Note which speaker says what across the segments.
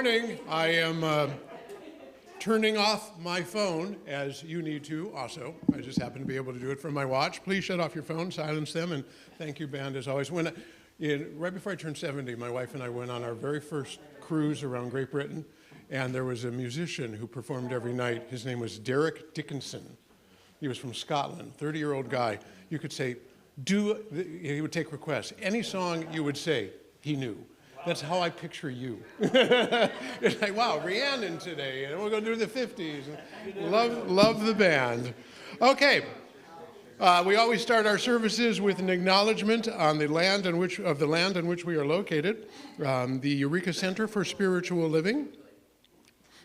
Speaker 1: morning. I am turning off my phone, as you need to also. I just happen to be able to do it from my watch. Please shut off your phone, silence them, and thank you, band, as always. Right before I turned 70, my wife and I went on our very first cruise around Great Britain, and there was a musician who performed every night. His name was Derek Dickinson. He was from Scotland, 30-year-old guy. You could say, he would take requests. Any song you would say, he knew. That's how I picture you. It's like, wow, Rhiannon today, and we're going to do the 50s. Love the band. Okay, we always start our services with an acknowledgement on the land on which we are located. The Eureka Center for Spiritual Living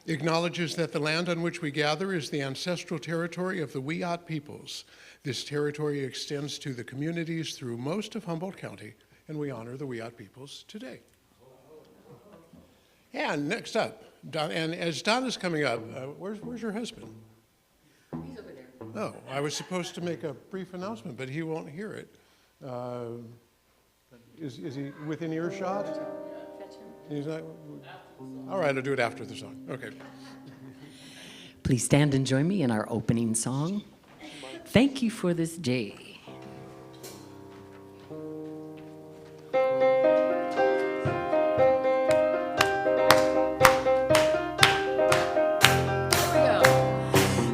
Speaker 1: acknowledges that the land on which we gather is the ancestral territory of the Wiyot peoples. This territory extends to the communities through most of Humboldt County, and we honor the Wiyot peoples today. And next up, Don, and as Don is coming up, where's your husband?
Speaker 2: He's over there.
Speaker 1: Oh, I was supposed to make a brief announcement, but he won't hear it. Is he within earshot?
Speaker 2: Fetch him.
Speaker 1: He's not. All right, I'll do it after the song. Okay.
Speaker 2: Please stand and join me in our opening song. Thank you for this day.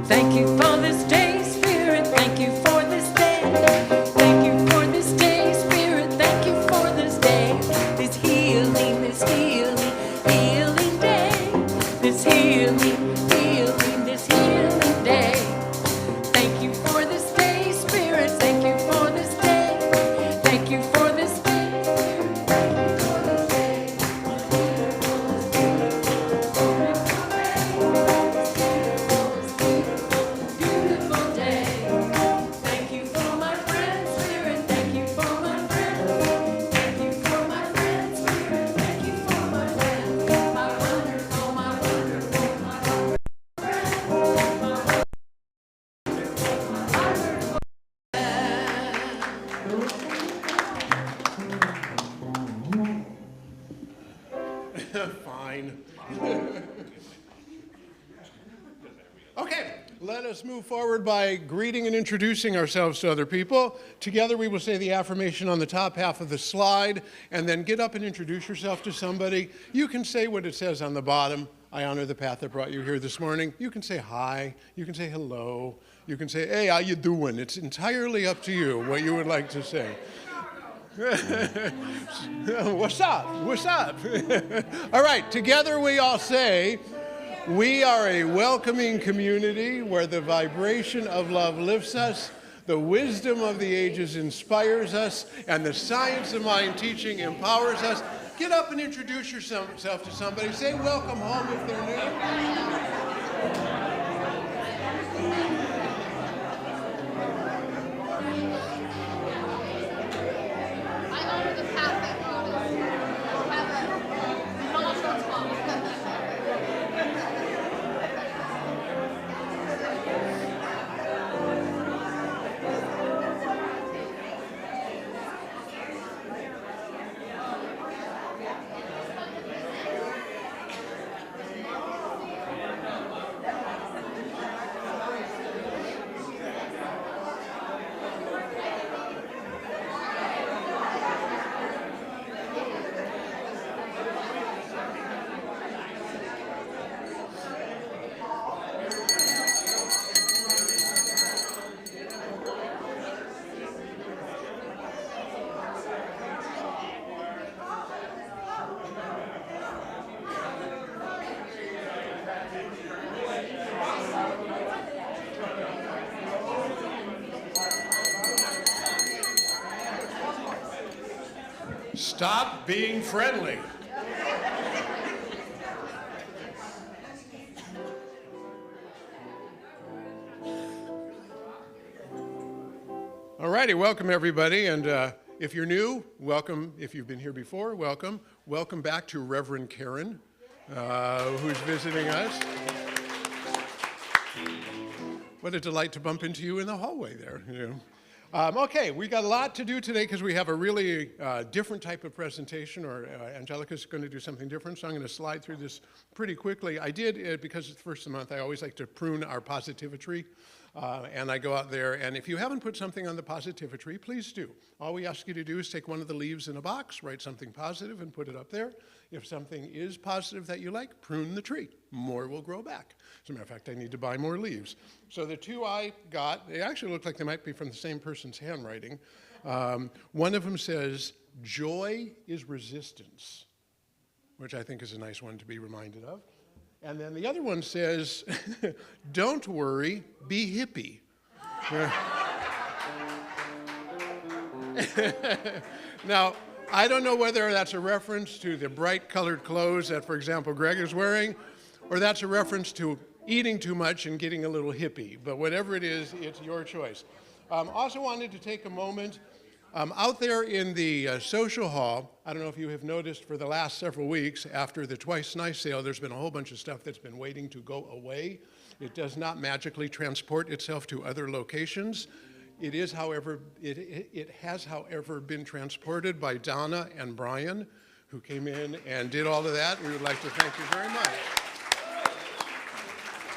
Speaker 2: Thank you for this day, Spirit. Thank you for this day. Thank you for this day, Spirit. Thank you for this day. This healing day. This healing day. Thank you for this day, Spirit. Thank you for this day. Thank you for this day, Spirit.
Speaker 1: Fine. Okay, let us move forward by greeting and introducing ourselves to other people. Together we will say the affirmation on the top half of the slide, and then get up and introduce yourself to somebody. You can say what it says on the bottom. I honor the path that brought you here this morning. You can say hi. You can say hello. You can say, hey, how you doing? It's entirely up to you what you would like to say. What's up? What's up? All right, together we all say, we are a welcoming community where the vibration of love lifts us, the wisdom of the ages inspires us, and the science of mind teaching empowers us. Get up and introduce yourself to somebody. Say welcome home if they're new. Stop being friendly. All righty, welcome everybody, and if you're new, welcome. If you've been here before, welcome. Welcome back to Reverend Karen, who's visiting us. What a delight to bump into you in the hallway there. You know. Okay, we got a lot to do today because we have a really different type of presentation, or Angelica's going to do something different, so I'm going to slide through this pretty quickly. I did, because it's the first of the month, I always like to prune our positivity, and I go out there, and if you haven't put something on the positivity, please do. All we ask you to do is take one of the leaves in a box, write something positive, and put it up there. If something is positive that you like, prune the tree. More will grow back. As a matter of fact, I need to buy more leaves. So the two I got, they actually look like they might be from the same person's handwriting. One of them says, "Joy is resistance," which I think is a nice one to be reminded of. And then the other one says, "Don't worry, be hippie." Now, I don't know whether that's a reference to the bright colored clothes that, for example, Greg is wearing, or that's a reference to eating too much and getting a little hippie. But whatever it is, it's your choice. Also wanted to take a moment out there in the social hall. I don't know if you have noticed for the last several weeks after the Twice Nice sale, there's been a whole bunch of stuff that's been waiting to go away. It does not magically transport itself to other locations. It is, however, it has, however, been transported by Donna and Brian, who came in and did all of that. We would like to thank you very much.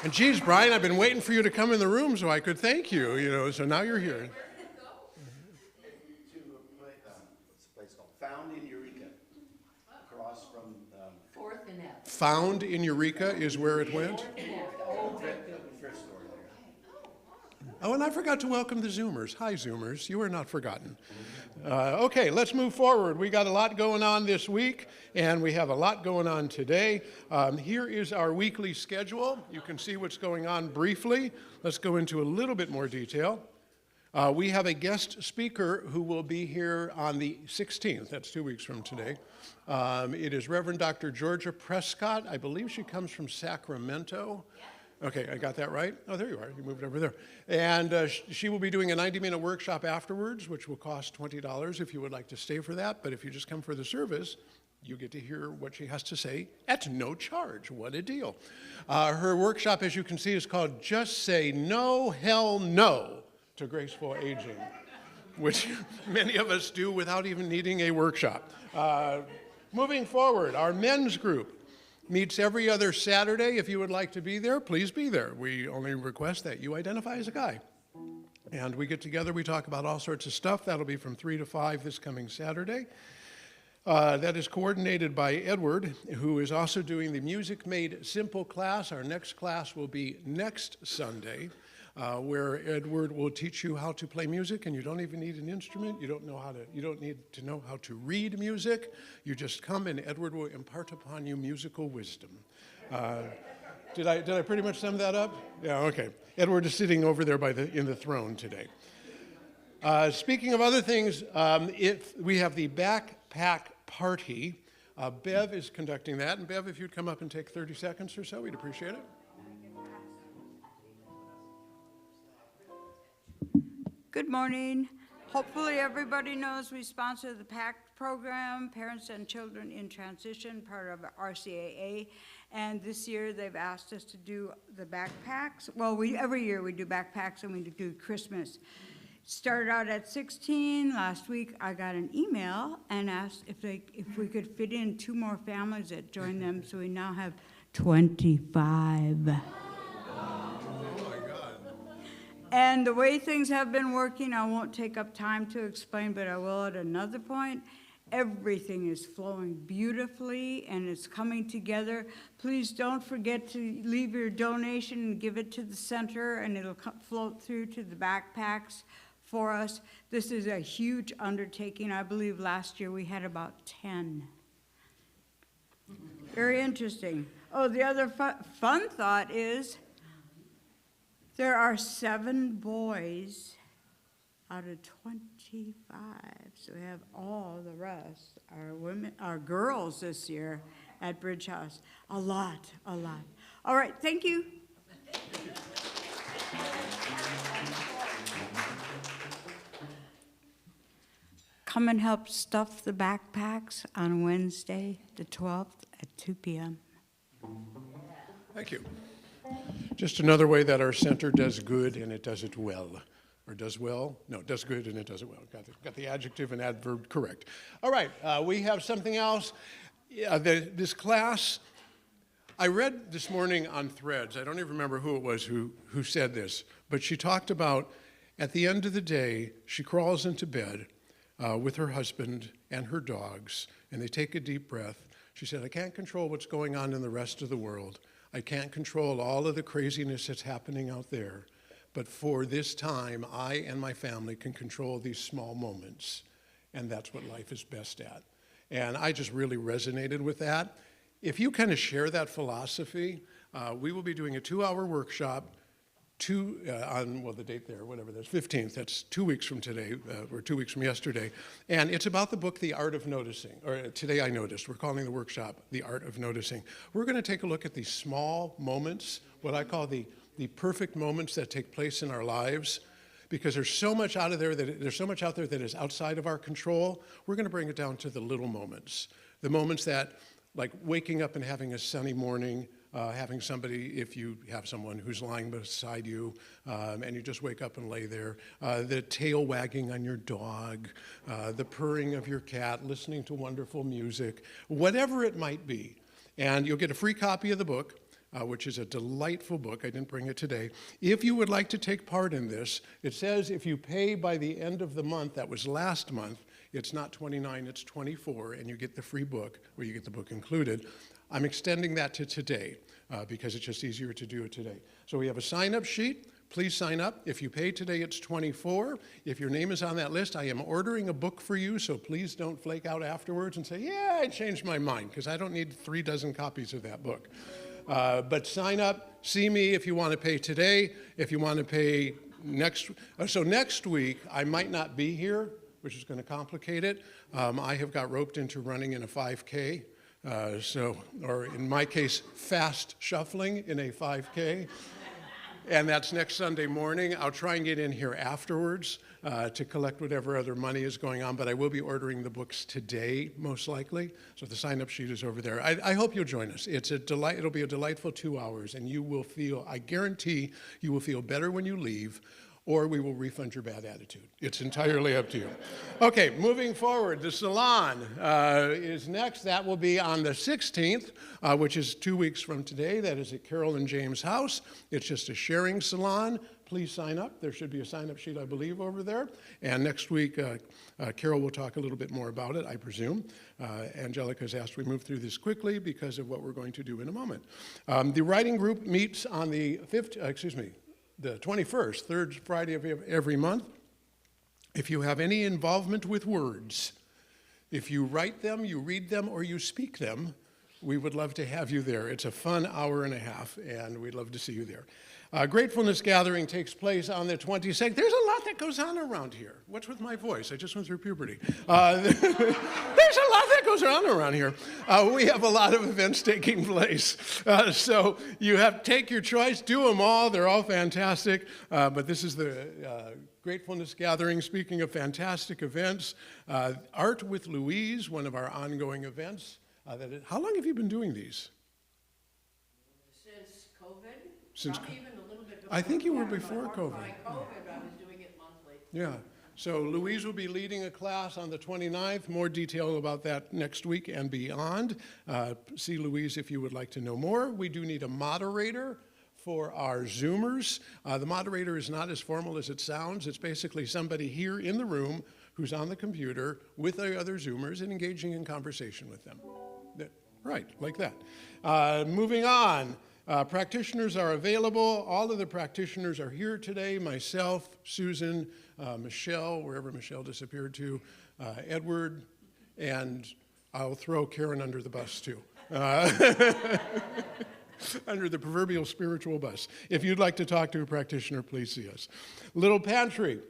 Speaker 1: And geez, Brian, I've been waiting for you to come in the room so I could thank you, so now you're here.
Speaker 3: What's the place called? Found in Eureka, across from...
Speaker 2: Fourth and F.
Speaker 1: Found in Eureka is where it went.
Speaker 3: thrift store there.
Speaker 1: Oh, and I forgot to welcome the Zoomers. Hi, Zoomers. You are not forgotten. Okay, let's move forward. We got a lot going on this week, and we have a lot going on today. Here is our weekly schedule. You can see what's going on briefly. Let's go into a little bit more detail. We have a guest speaker who will be here on the 16th. That's 2 weeks from today. It is Reverend Dr. Georgia Prescott. I believe she comes from Sacramento. Okay, I got that right? Oh, there you are. You moved over there. And she will be doing a 90-minute workshop afterwards, which will cost $20 if you would like to stay for that. But if you just come for the service, you get to hear what she has to say at no charge. What a deal. Her workshop, as you can see, is called Just Say No, Hell No to Graceful Aging, which many of us do without even needing a workshop. Moving forward, our men's group meets every other Saturday. If you would like to be there, please be there. We only request that you identify as a guy. And we get together, we talk about all sorts of stuff. That'll be from 3 to 5 this coming Saturday. That is coordinated by Edward, who is also doing the Music Made Simple class. Our next class will be next Sunday, where Edward will teach you how to play music, and you don't even need an instrument. You don't need to know how to read music. You just come, and Edward will impart upon you musical wisdom. Did I pretty much sum that up? Yeah, okay. Edward is sitting over there in the throne today. Speaking of other things, we have the backpack party. Bev is conducting that, and Bev, if you'd come up and take 30 seconds or so, we'd appreciate it.
Speaker 4: Good morning. Hopefully everybody knows we sponsor the PACT program, Parents and Children in Transition, part of RCAA. And this year they've asked us to do the backpacks. Well, every year we do backpacks and we do Christmas. Started out at 16. Last week I got an email and asked if we could fit in 2 more families that joined them. So we now have 25. And the way things have been working, I won't take up time to explain, but I will at another point. Everything is flowing beautifully and it's coming together. Please don't forget to leave your donation and give it to the center, and it'll float through to the backpacks for us. This is a huge undertaking. I believe last year we had about 10. Very interesting. Oh, the other fun thought is, there are 7 boys out of 25, so we have all the rest are girls this year at Bridge House. A lot. All right, thank you. Come and help stuff the backpacks on Wednesday, the 12th at 2 p.m.
Speaker 1: Thank you. Just another way that our center does good, and it does it well. or does well. No, does good and it does it well. Got the adjective and adverb correct. All right, we have something else. This class, I read this morning on Threads, I don't even remember who it was who said this, but she talked about at the end of the day, she crawls into bed with her husband and her dogs, and they take a deep breath. She said, I can't control what's going on in the rest of the world. I can't control all of the craziness that's happening out there. But for this time, I and my family can control these small moments, and that's what life is best at. And I just really resonated with that. If you kind of share that philosophy, we will be doing a 2-hour workshop on the date there, whatever that's 15th, that's 2 weeks from today, or 2 weeks from yesterday. And it's about the book, The Art of Noticing, or Today I Noticed. We're calling the workshop The Art of Noticing. We're going to take a look at these small moments, what I call the perfect moments that take place in our lives, because there's so much out there that is outside of our control. We're going to bring it down to the little moments, the moments that, like waking up and having a sunny morning, having somebody, if you have someone who's lying beside you, and you just wake up and lay there, the tail wagging on your dog, the purring of your cat, listening to wonderful music, whatever it might be. And you'll get a free copy of the book, which is a delightful book. I didn't bring it today. If you would like to take part in this, it says if you pay by the end of the month, that was last month, it's not $29, it's $24, and you get the free book, or you get the book included. I'm extending that to today because it's just easier to do it today. So we have a sign-up sheet. Please sign up. If you pay today, it's $24. If your name is on that list, I am ordering a book for you, so please don't flake out afterwards and say, yeah, I changed my mind, because I don't need 36 copies of that book. But sign up, see me if you want to pay today, if you want to pay next week, I might not be here, which is going to complicate it. I have got roped into running in a 5K, or in my case, fast shuffling in a 5K. And that's next Sunday morning. I'll try and get in here afterwards to collect whatever other money is going on, but I will be ordering the books today, most likely. So the sign-up sheet is over there. I hope you'll join us. It'll be a delightful 2 hours, and you will I guarantee you will feel better when you leave, or we will refund your bad attitude. It's entirely up to you. Okay, moving forward, the salon is next. That will be on the 16th, which is 2 weeks from today. That is at Carol and James' house. It's just a sharing salon. Please sign up. There should be a sign-up sheet, I believe, over there. And next week, Carol will talk a little bit more about it, I presume. Angelica's asked we move through this quickly because of what we're going to do in a moment. The writing group meets on the 21st, third Friday of every month. If you have any involvement with words, if you write them, you read them, or you speak them, we would love to have you there. It's a fun hour and a half, and we'd love to see you there. Gratefulness Gathering takes place on the 22nd. There's a lot that goes on around here. What's with my voice? I just went through puberty. There's a lot that goes on around here. We have a lot of events taking place. So you take your choice, do them all. They're all fantastic. But this is the Gratefulness Gathering. Speaking of fantastic events, Art with Louise, one of our ongoing events. How long have you been doing these?
Speaker 5: Since COVID.
Speaker 1: Since
Speaker 5: Probably even a little bit before.
Speaker 1: I think you were
Speaker 5: that, but
Speaker 1: before COVID.
Speaker 5: By COVID, I was doing it monthly.
Speaker 1: Yeah. So Louise will be leading a class on the 29th. More detail about that next week and beyond. See Louise if you would like to know more. We do need a moderator for our Zoomers. The moderator is not as formal as it sounds. It's basically somebody here in the room who's on the computer with the other Zoomers and engaging in conversation with them. Right, like that. Moving on. Practitioners are available. All of the practitioners are here today. Myself, Susan, Michelle, wherever Michelle disappeared to, Edward, and I'll throw Karen under the bus too. Under the proverbial spiritual bus. If you'd like to talk to a practitioner, please see us. Little pantry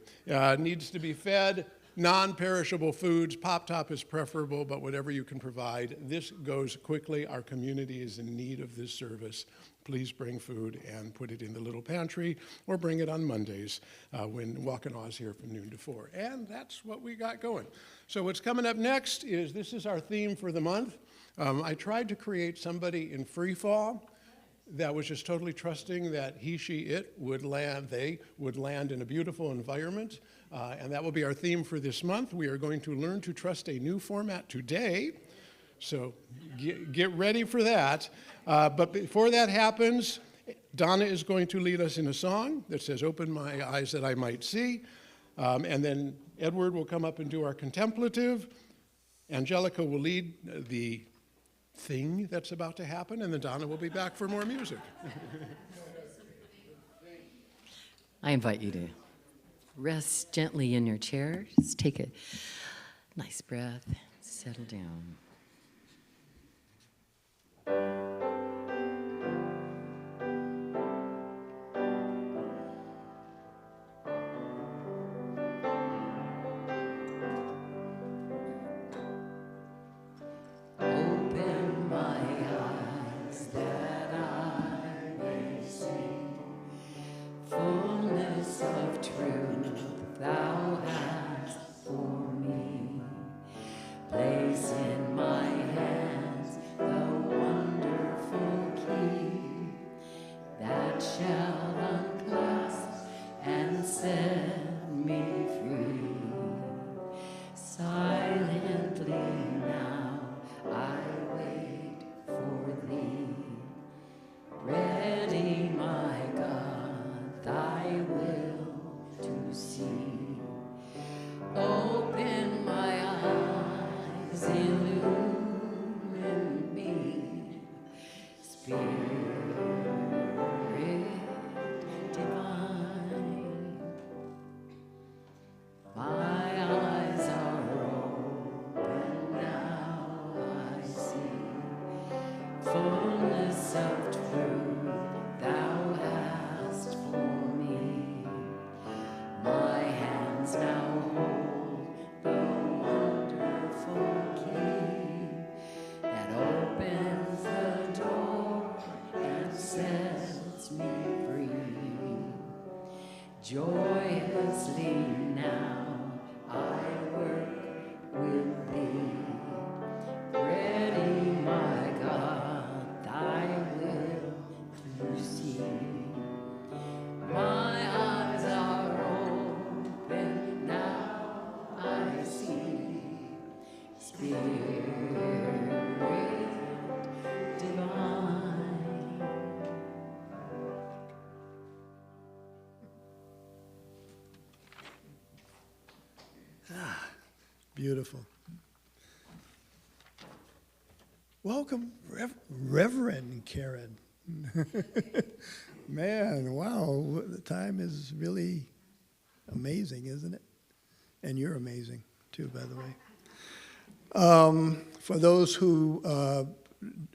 Speaker 1: needs to be fed. Non-perishable foods, Pop-Top is preferable, but whatever you can provide. This goes quickly. Our community is in need of this service. Please bring food and put it in the little pantry, or bring it on Mondays when Waukena is here from noon to 4. And that's what we got going. So what's coming up next this is our theme for the month. I tried to create somebody in free fall. that was just totally trusting that he, she, it would land, they would land in a beautiful environment. And that will be our theme for this month. We are going to learn to trust a new format today. So get ready for that. But before that happens, Donna is going to lead us in a song that says, "Open my eyes that I might see." And then Edward will come up and do our contemplative. Angelica will lead the thing that's about to happen, and then Donna will be back for more music.
Speaker 2: I invite you to rest gently in your chair. Just take a nice breath, settle down. Open my eyes that I may see fullness of truth thou hast for me. Place in my hands the wonderful key that shall unclasp and set me free. Silently now I wait for thee. Ready, my God, thy will to see. Open my eyes, illumine me. Spirit divine, my eyes are open now, I see fullness of truth thou hast for me. My hands now hold the wonderful key that opens the door and sets me free. Joyously now I work with thee. Ready, my God, thy will to see. My eyes are open now, I see. Spirit divine.
Speaker 6: Beautiful. Welcome, Reverend Karen. Man, wow, the time is really amazing, isn't it? And you're amazing, too, by the way. For those who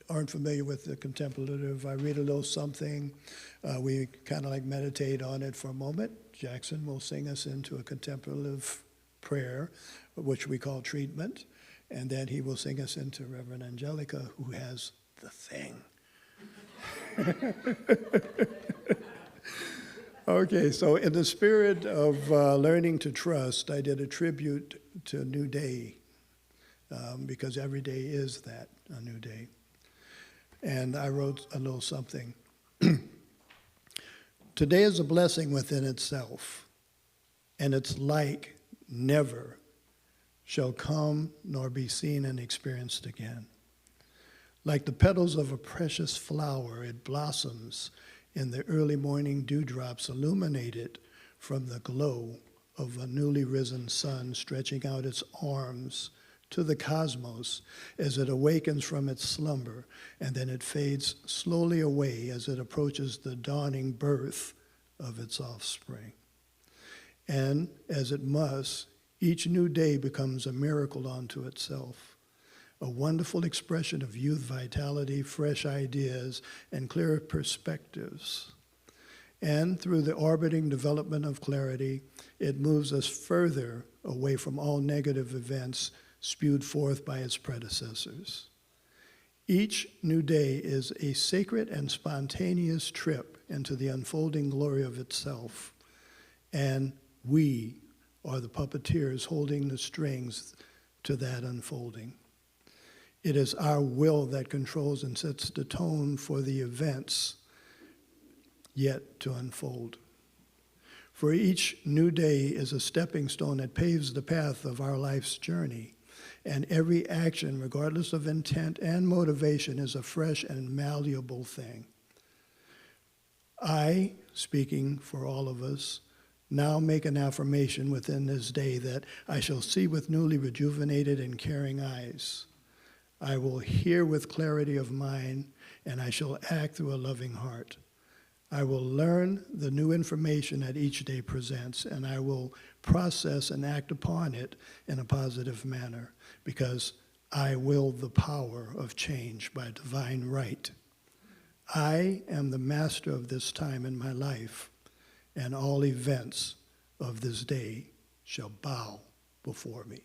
Speaker 6: aren't familiar with the contemplative, I read a little something. We kind of like meditate on it for a moment. Jackson will sing us into a contemplative prayer, which we call treatment, and then he will sing us into Reverend Angelica, who has the thing. Okay, so in the spirit of learning to trust, I did a tribute to New Day, because every day is that, a new day. And I wrote a little something. Today is a blessing within itself, and its like never shall come nor be seen and experienced again. Like the petals of a precious flower, it blossoms in the early morning dewdrops illuminated from the glow of a newly risen sun stretching out its arms to the cosmos as it awakens from its slumber, and then it fades slowly away as it approaches the dawning birth of its offspring. And as it must, each new day becomes a miracle unto itself, a wonderful expression of youth vitality, fresh ideas, and clear perspectives. And through the orbiting development of clarity, it moves us further away from all negative events spewed forth by its predecessors. Each new day is a sacred and spontaneous trip into the unfolding glory of itself, and we are the puppeteers holding the strings to that unfolding. It is our will that controls and sets the tone for the events yet to unfold. For each new day is a stepping stone that paves the path of our life's journey, and every action, regardless of intent and motivation, is a fresh and malleable thing. I, speaking for all of us, now make an affirmation within this day that I shall see with newly rejuvenated and caring eyes. I will hear with clarity of mind, and I shall act through a loving heart. I will learn the new information that each day presents, and I will process and act upon it in a positive manner, because I will the power of change by divine right. I am the master of this time in my life, and all events of this day shall bow before me.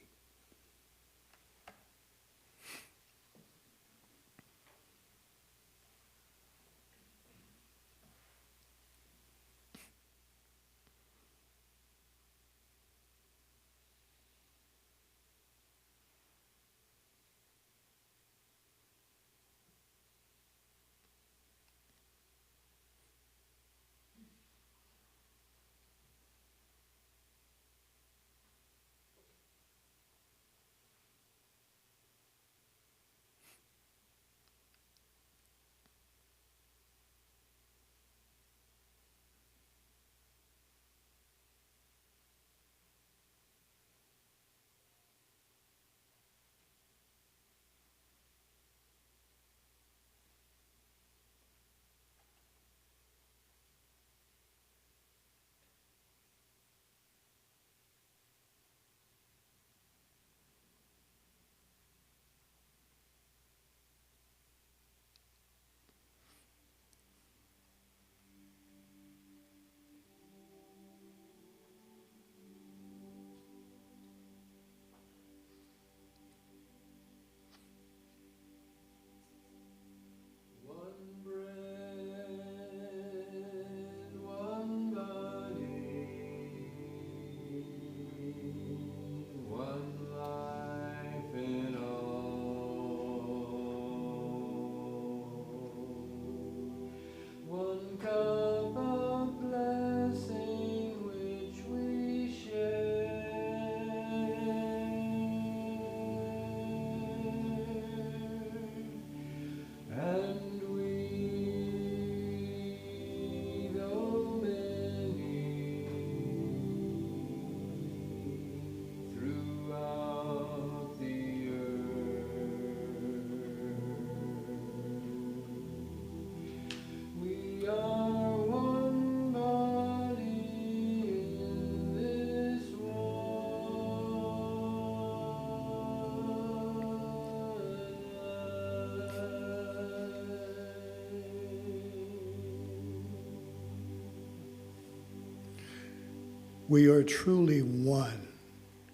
Speaker 6: We are truly one,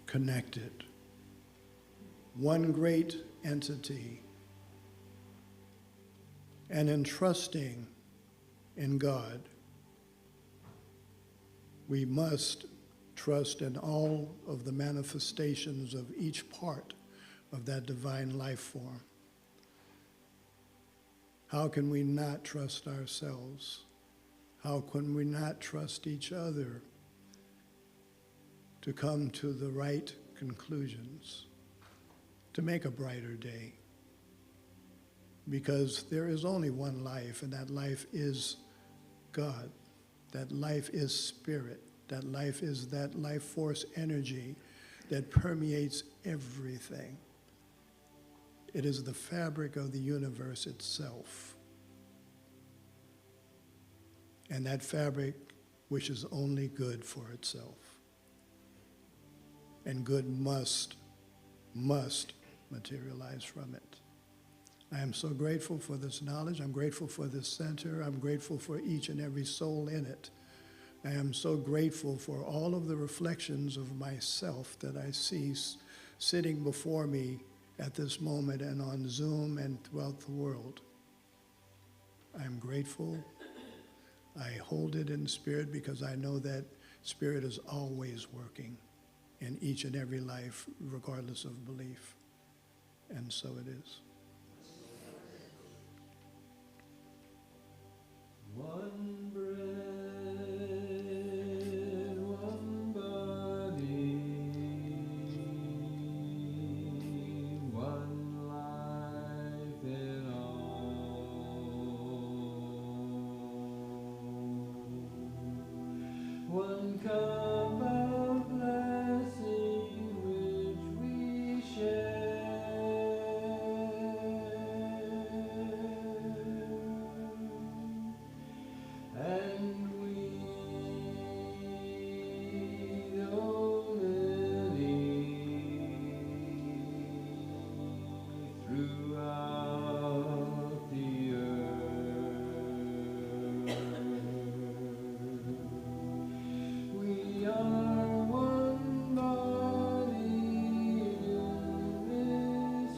Speaker 6: connected, one great entity. And in trusting in God, we must trust in all of the manifestations of each part of that divine life form. How can we not trust ourselves? How can we not trust each other to come to the right conclusions, to make a brighter day? Because there is only one life, and that life is God. That life is spirit. That life is that life force energy that permeates everything. It is the fabric of the universe itself. And that fabric wishes only good for itself. And good must materialize from it. I am so grateful for this knowledge. I'm grateful for this center. I'm grateful for each and every soul in it. I am so grateful for all of the reflections of myself that I see sitting before me at this moment and on Zoom and throughout the world. I'm grateful. I hold it in spirit because I know that spirit is always working in each and every life, regardless of belief. And so it is.
Speaker 7: One bread, one body, one life in all. One cup of blessing which we share, and we, though many, throughout the earth. We are one body in this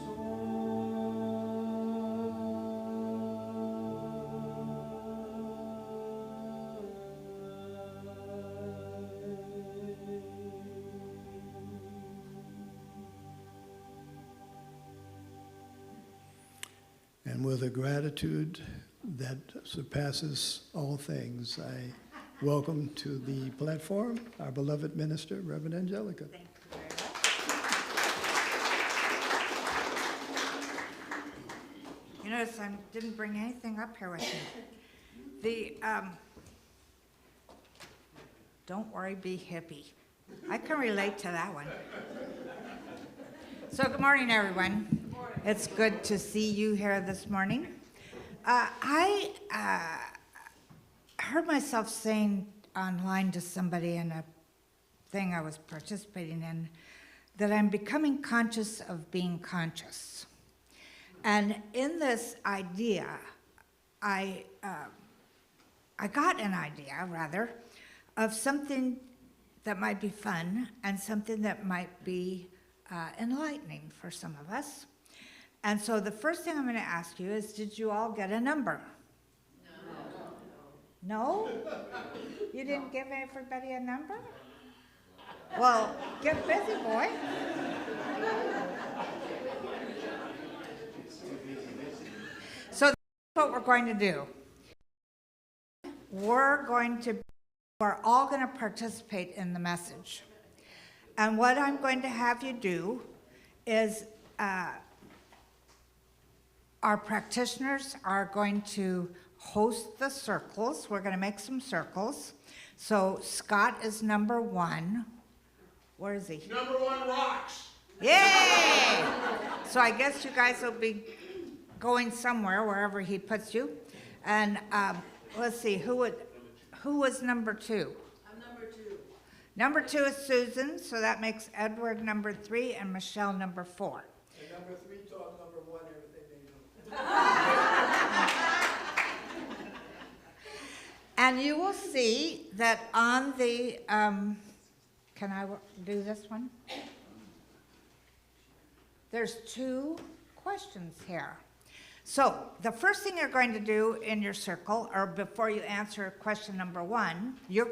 Speaker 6: And with a gratitude that surpasses all things, I welcome to the platform our beloved minister, Reverend Angelica.
Speaker 8: Thank you very much. You notice I didn't bring anything up here with me. Don't worry, be hippie. I can relate to that one. So good morning, everyone. It's good to see you here this morning. I heard myself saying online to somebody in a thing I was participating in that I'm becoming conscious of being conscious. And in this idea, I got an idea, rather, of something that might be fun and something that might be enlightening for some of us. And so the first thing I'm going to ask you is, did you all get a number? No. No? You didn't give everybody a number? Well, get busy, boy. So that's what we're going to do. We're all going to participate in the message. And what I'm going to have you do is our practitioners are going to host the circles. We're going to make some circles. So Scott is number 1. Where is he?
Speaker 1: Number 1 rocks.
Speaker 8: Yay! So I guess you guys will be going somewhere, wherever he puts you. And let's see, who was number 2?
Speaker 5: I'm number 2.
Speaker 8: Number 2 is Susan, so that makes Edward number 3 and Michelle number 4.
Speaker 6: And number 3 taught number 1 everything they know.
Speaker 8: And you will see that on the, can I do this one? There's 2 questions here. So the first thing you're going to do in your circle, or before you answer question number 1, you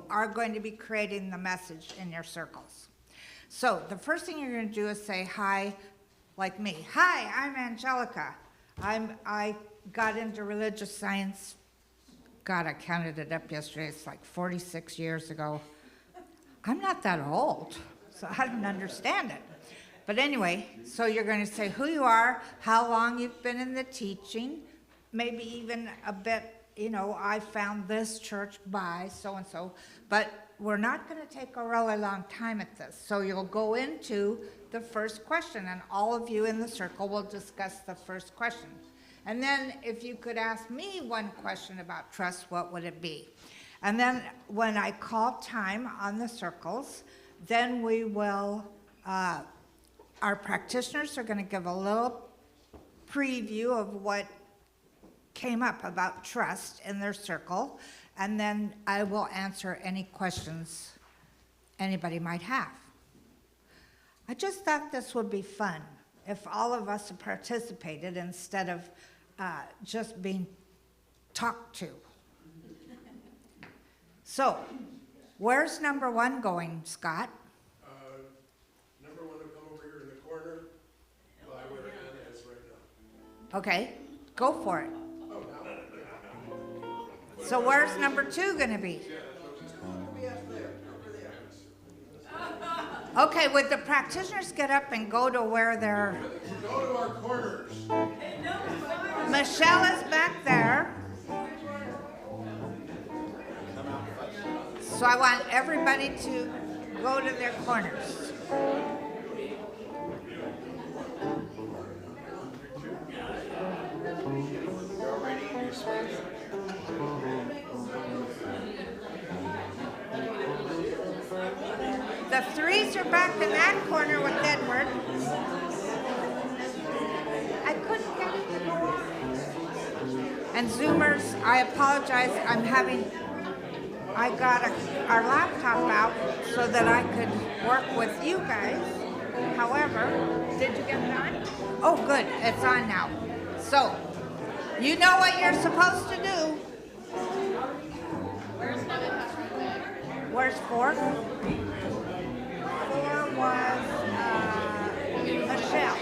Speaker 8: are going to be creating the message in your circles. So the first thing you're going to do is say hi, like me. Hi, I'm Angelica. I got into religious science. God, I counted it up yesterday. It's like 46 years ago. I'm not that old, so I didn't understand it. But anyway, so you're going to say who you are, how long you've been in the teaching, maybe even a bit, I found this church by so-and-so. But we're not going to take a really long time at this. So you'll go into the first question, and all of you in the circle will discuss the first question. And then if you could ask me one question about trust, what would it be? And then when I call time on the circles, then we will, our practitioners are going to give a little preview of what came up about trust in their circle, and then I will answer any questions anybody might have. I just thought this would be fun if all of us participated instead of just being talked to. So, where's number 1 going, Scott?
Speaker 1: Number 1 will come over here in the corner by where Anna is right now.
Speaker 8: Okay, go for it.
Speaker 1: Oh, now?
Speaker 8: So where's number 2 gonna be? Okay, would the practitioners get up and go to where they're?
Speaker 1: Go to our corners.
Speaker 8: Michelle is back there. So I want everybody to go to their corners. The 3s are back in that corner with Edward. I couldn't get it to go on. And Zoomers, I apologize, I got our laptop out so that I could work with you guys. However, did you get it on? Oh, good, it's on now. So, you know what you're supposed to do. Where's 4? 4 was Michelle.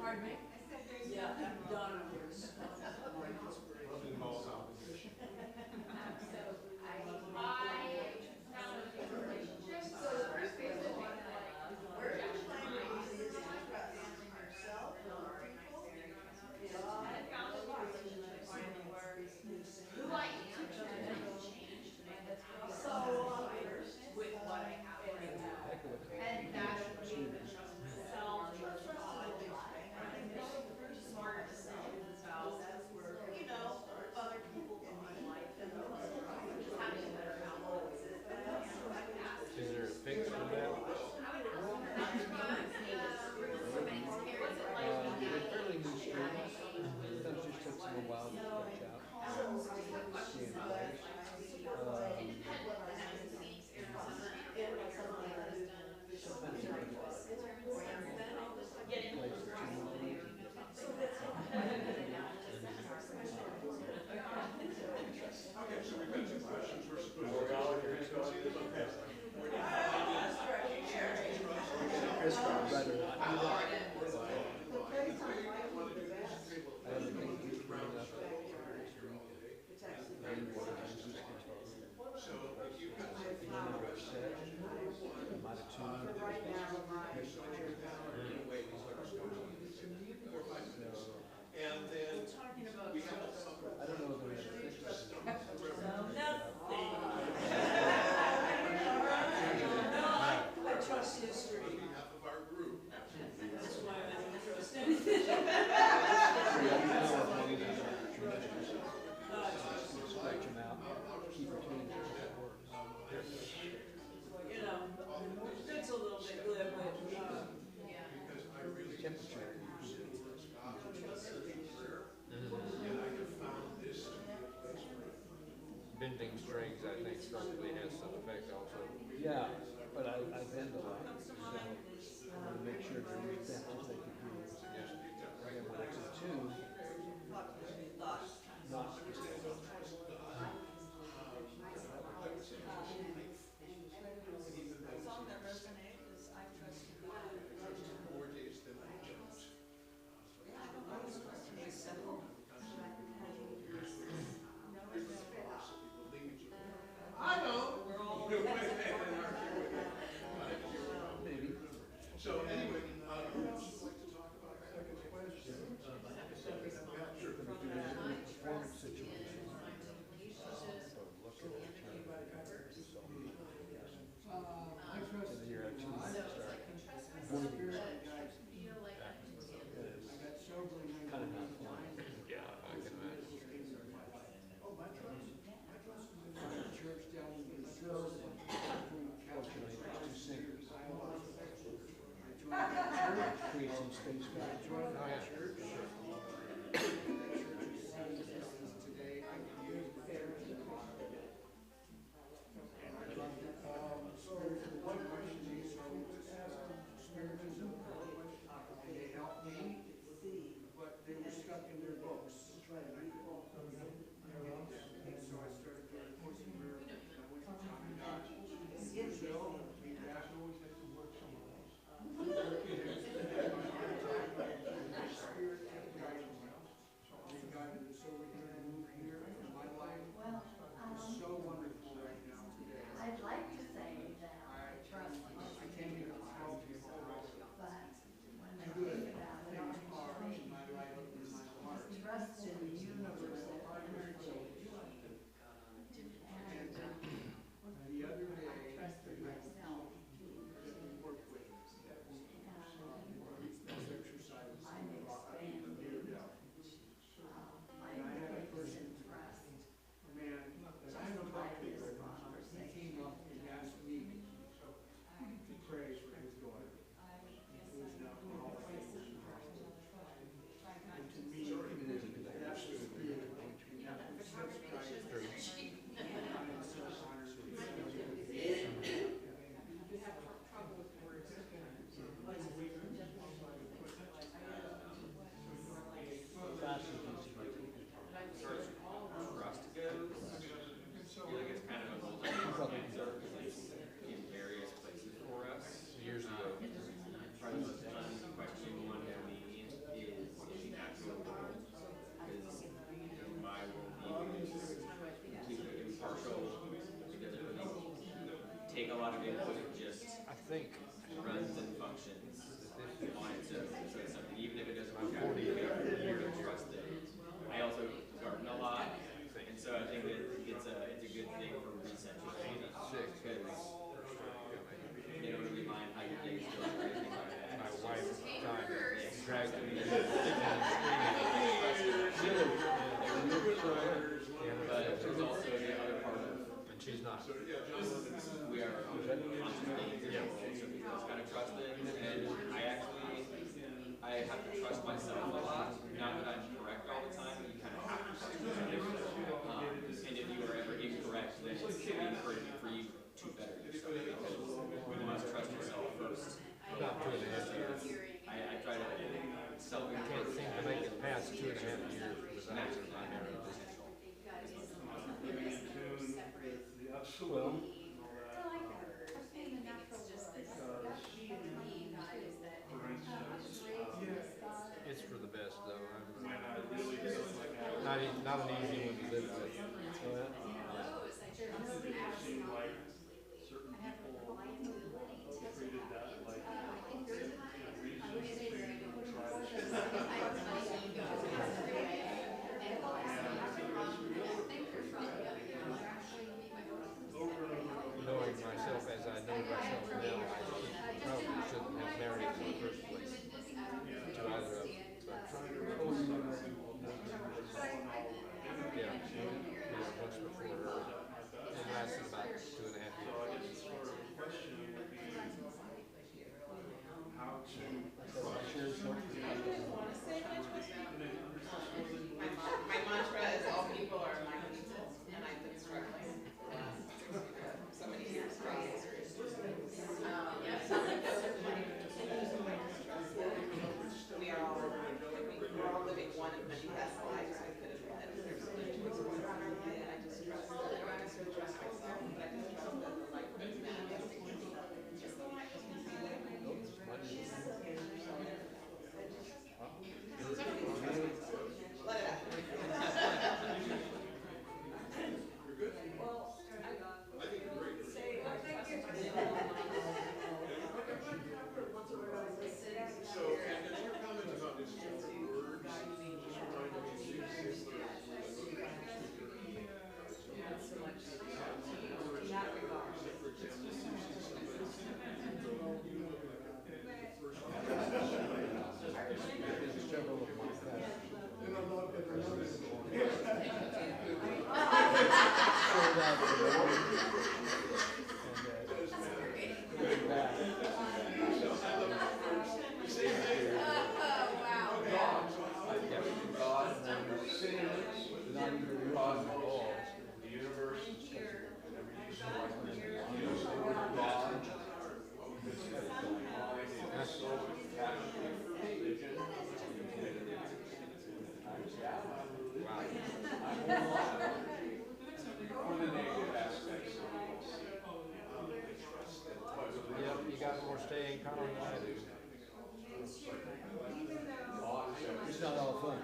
Speaker 5: Pardon me? Yeah, Donna was.
Speaker 7: Is there a fix for that? They're fairly new streams. Sometimes just takes them a while to stretch out. See in place. Sometimes you can place it I'd rather not do that. I have a thing to bring up. And what times this gets set, I'm out of tune.
Speaker 1: And then
Speaker 7: I don't know if we have a fix for this.
Speaker 5: I trust history.
Speaker 1: on behalf of our group.
Speaker 5: That's why I'm interested.
Speaker 7: Stretch them out, keep it clean, it works.
Speaker 5: You know, it's a little bit glib, but,
Speaker 7: Temperature.
Speaker 9: Bending strings, I think, probably has some effect also.
Speaker 7: Yeah, but I bend a lot, so I want to make sure they're as bent as they can be. And then when it's a tune, not.
Speaker 1: More days than I chose. I don't.
Speaker 7: Maybe.
Speaker 1: So anyway, would you like to talk about a second question? Sure.
Speaker 7: Performance situation. You're a team that start avoiding kind of not fun.
Speaker 9: Yeah, I can imagine.
Speaker 7: Fortunately, it's two singers. Create some space for it.
Speaker 9: Oh, yeah.
Speaker 10: They helped me, but they were stuck in their books. And so I started doing voiceover. I went to Johnny Dodge. Brazil, we always have to work some of those.
Speaker 7: think
Speaker 11: runs and functions on its own. So it's something, even if it doesn't work out,
Speaker 7: 40
Speaker 11: you can trust it. I also garden a lot, and so I think that it's a good thing for research because they don't really mind how your days go or anything like that.
Speaker 7: my wife at the time dragged me in.
Speaker 11: But there's also the other part of,
Speaker 7: And she's not.
Speaker 11: we are conscious beings, so we just gotta trust it, and I have to trust myself a lot. Not that I'm correct all the time, but you kind of have to trust yourself. And if you are ever incorrect, then it's encouraging for you to better yourself, because you must trust yourself first.
Speaker 7: About 2.5 years.
Speaker 11: I try to
Speaker 7: Can't seem to make it past 2.5 years without my marriage. Well, it's for the best, though. Not an easy one to live with. Knowing myself as I know myself now, I probably shouldn't have married in the first place to either of them. Yeah, much before her. It lasted about 2.5 years.
Speaker 5: My mantra is all people are my people, and I've been struggling so many years. We're all living one of many best lives we could have led. And I just trust, I don't necessarily trust myself, but I just trust that the life that's manifesting for me is the life that's let it out.
Speaker 10: So, and then your comment about this different words, just reminded me of this.
Speaker 7: Several of my you got more staying power than I do. It's not all fun.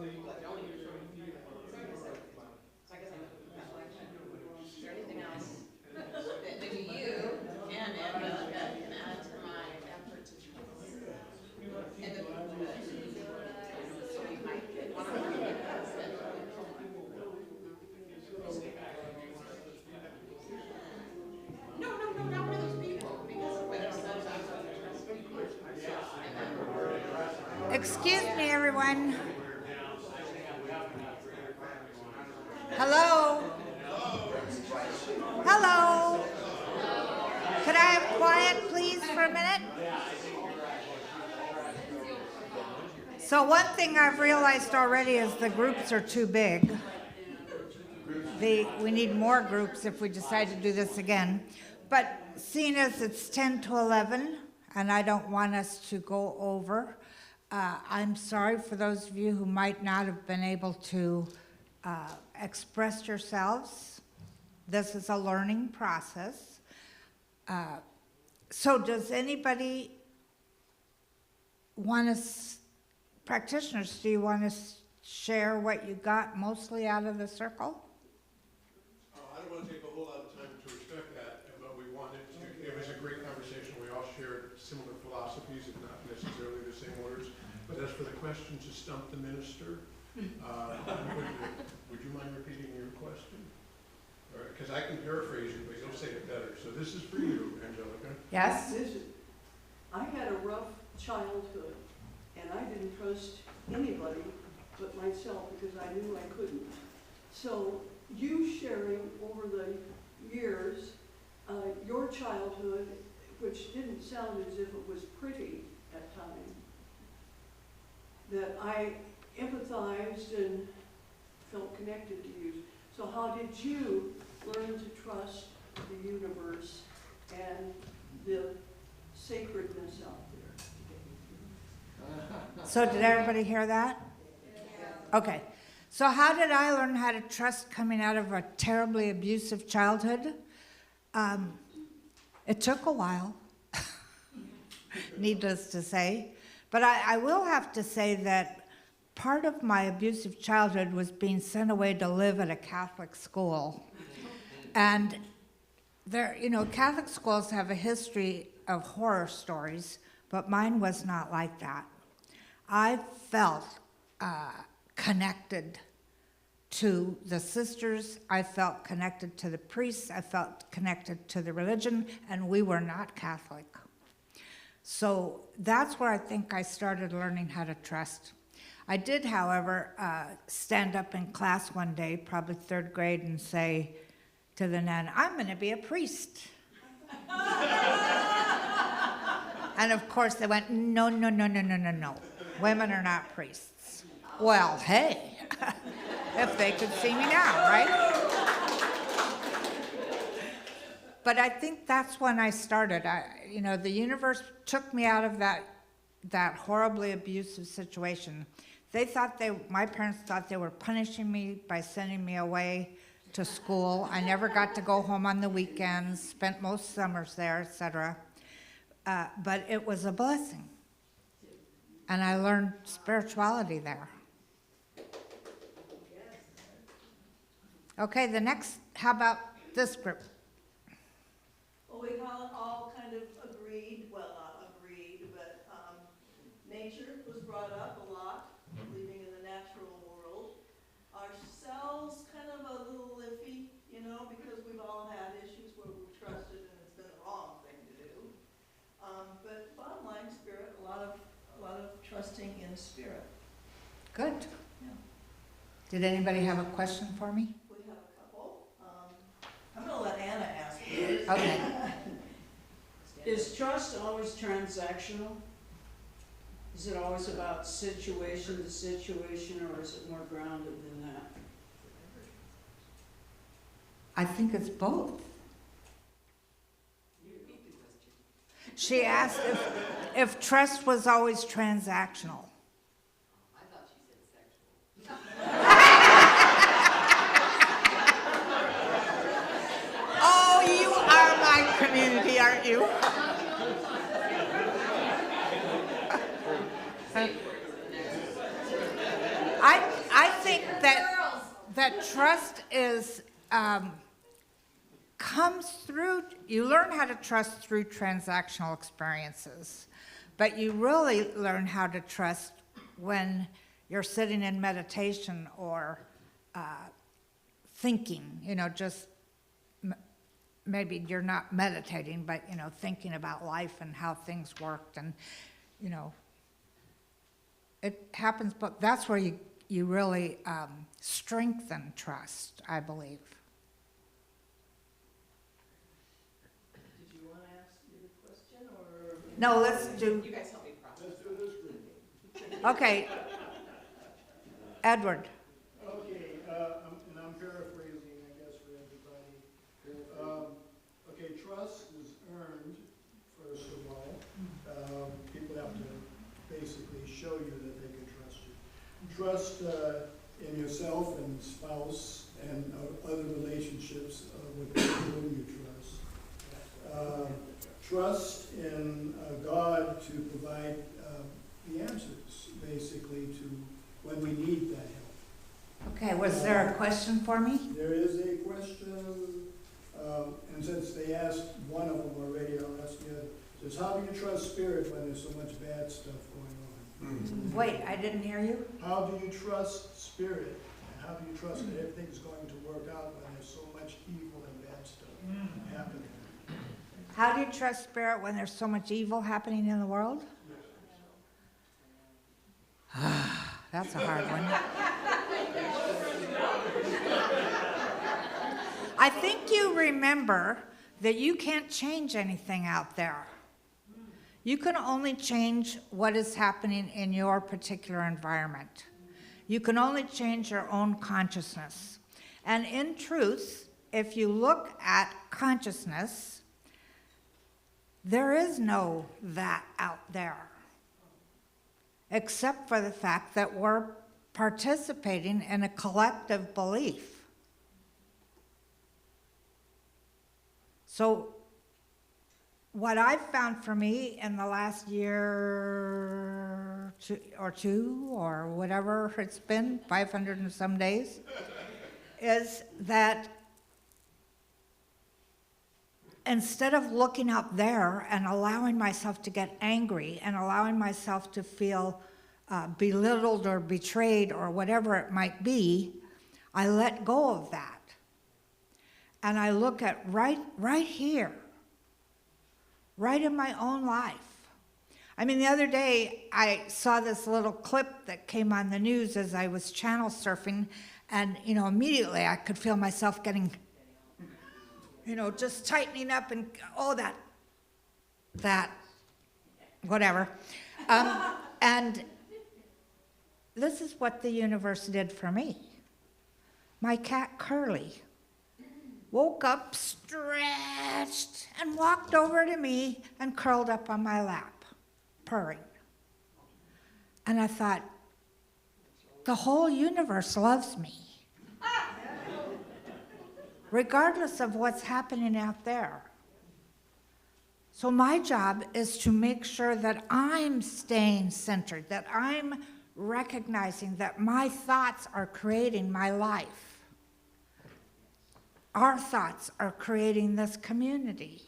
Speaker 5: Is there anything else that maybe you and Angelica can add to my effort to trust? And the people that, so we might get one of our kids that no, not one of those people, because of what you said about the trust people. And then
Speaker 8: Excuse me, everyone. Hello? Hello? Could I have quiet, please, for a minute? So one thing I've realized already is the groups are too big. We need more groups if we decide to do this again. But seeing as it's 10 to 11, and I don't want us to go over, I'm sorry for those of you who might not have been able to express yourselves. This is a learning process. So does anybody want to, practitioners, do you want to share what you got mostly out of the circle?
Speaker 1: I don't want to take a whole lot of time to respect that, but we wanted to, it was a great conversation. We all shared similar philosophies, if not necessarily the same words. But as for the question to stump the minister, would you mind repeating your question? Because I can paraphrase you, but you'll say it better. So this is for you, Angelica.
Speaker 8: Yes?
Speaker 10: I had a rough childhood, and I didn't trust anybody but myself because I knew I couldn't. So you sharing over the years your childhood, which didn't sound as if it was pretty at times, that I empathized and felt connected to you. So how did you learn to trust the universe and the sacredness out there?
Speaker 8: So did everybody hear that? Okay. So how did I learn how to trust coming out of a terribly abusive childhood? It took a while, needless to say. But I will have to say that part of my abusive childhood was being sent away to live at a Catholic school. And there, Catholic schools have a history of horror stories, but mine was not like that. I felt connected to the sisters, I felt connected to the priests, I felt connected to the religion, and we were not Catholic. So that's where I think I started learning how to trust. I did, however, stand up in class one day, probably third grade, and say to the nun, "I'm going to be a priest." And of course they went, no. Women are not priests. Well, hey, if they could see me now, right? But I think that's when I started. The universe took me out of that horribly abusive situation. My parents thought they were punishing me by sending me away to school. I never got to go home on the weekends, spent most summers there, etc. But it was a blessing. And I learned spirituality there. Okay, how about this group?
Speaker 12: Well, we all kind of agreed, well, not agreed, but nature was brought up a lot, living in the natural world. Ourselves, kind of a little iffy, because we've all had issues where we've trusted and it's been the wrong thing to do. But bottom line, spirit, a lot of trusting in spirit.
Speaker 8: Good.
Speaker 12: Yeah.
Speaker 8: Did anybody have a question for me?
Speaker 12: We have a couple. I'm going to let Anna ask first.
Speaker 8: Okay.
Speaker 13: Is trust always transactional? Is it always about situation to situation, or is it more grounded than that?
Speaker 8: I think it's both. She asked if trust was always transactional.
Speaker 5: I thought she said sexual.
Speaker 8: Oh, you are my community, aren't you? that trust is, comes through, you learn how to trust through transactional experiences, but you really learn how to trust when you're sitting in meditation or thinking, just maybe you're not meditating, but, thinking about life and how things worked and, it happens, but that's where you really strengthen trust, I believe.
Speaker 10: Did you want to ask me the question, or?
Speaker 8: No, let's do,
Speaker 5: You guys help me process.
Speaker 10: Let's do this group.
Speaker 8: okay. Edward.
Speaker 6: Okay, and I'm paraphrasing, I guess, for everybody. Okay, trust is earned, first of all. People have to basically show you that they can trust you. Trust in yourself and spouse and other relationships with people whom you trust. Trust in God to provide the answers, basically, to when we need that help.
Speaker 8: Okay, was there a question for me?
Speaker 6: There is a question, and since they asked one of them already, I'll ask the other. It says, how do you trust spirit when there's so much bad stuff going on?
Speaker 8: Wait, I didn't hear you.
Speaker 6: How do you trust spirit? And how do you trust that everything's going to work out when there's so much evil and bad stuff happening?
Speaker 8: How do you trust spirit when there's so much evil happening in the world? That's a hard one. I think you remember that you can't change anything out there. You can only change what is happening in your particular environment. You can only change your own consciousness. And in truth, if you look at consciousness, there is no that out there, except for the fact that we're participating in a collective belief. So what I've found for me in the last year or two, or whatever it's been, 500 and some days, is that instead of looking out there and allowing myself to get angry and allowing myself to feel belittled or betrayed or whatever it might be, I let go of that. And I look at right here, right in my own life. I mean, the other day, I saw this little clip that came on the news as I was channel surfing, and, immediately I could feel myself getting, just tightening up and, that, whatever. And this is what the universe did for me. My cat, Curly, woke up stretched and walked over to me and curled up on my lap, purring. And I thought, the whole universe loves me, regardless of what's happening out there. So my job is to make sure that I'm staying centered, that I'm recognizing that my thoughts are creating my life. Our thoughts are creating this community.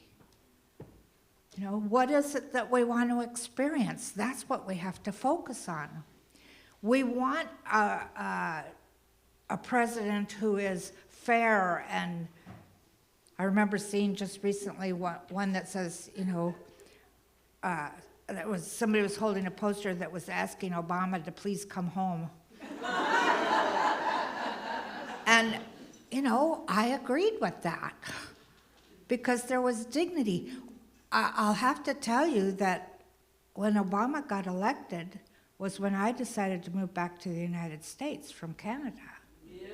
Speaker 8: What is it that we want to experience? That's what we have to focus on. We want a president who is fair, and I remember seeing just recently one that says, somebody was holding a poster that was asking Obama to please come home. And I agreed with that because there was dignity. I'll have to tell you that when Obama got elected was when I decided to move back to the United States from Canada.
Speaker 10: Yeah.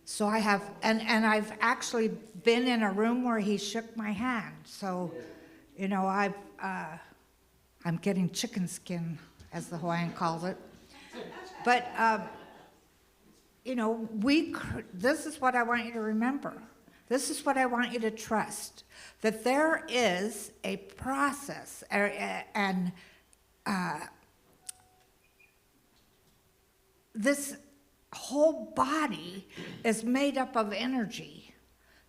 Speaker 8: So I have, and I've actually been in a room where he shook my hand. So, I'm getting chicken skin, as the Hawaiian calls it. But, this is what I want you to remember. This is what I want you to trust, that there is a process this whole body is made up of energy.